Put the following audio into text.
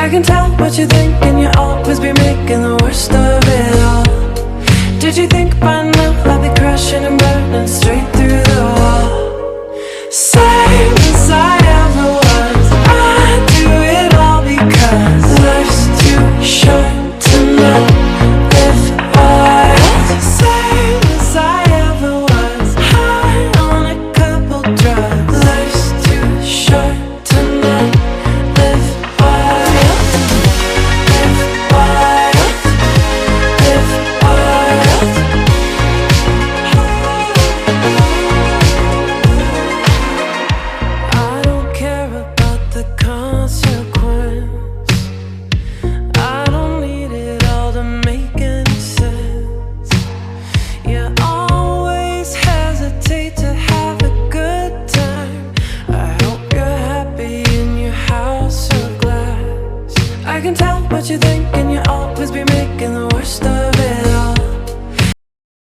I can tell what you think, and you always be making the worst of it all. Did you think by now I'd be crashing and burning straight through the wall? Same as I ever was, I do it all because life's too short to not live wild. Same as I ever was, high on a couple drugs. Life's too short to not live wild. Live wild. Live wild. I don't care about the consequence. I don't need it all to make any sense. You always hesitate to have a good time. I hope you're happy in your house of glass. I can tell what you think, and you always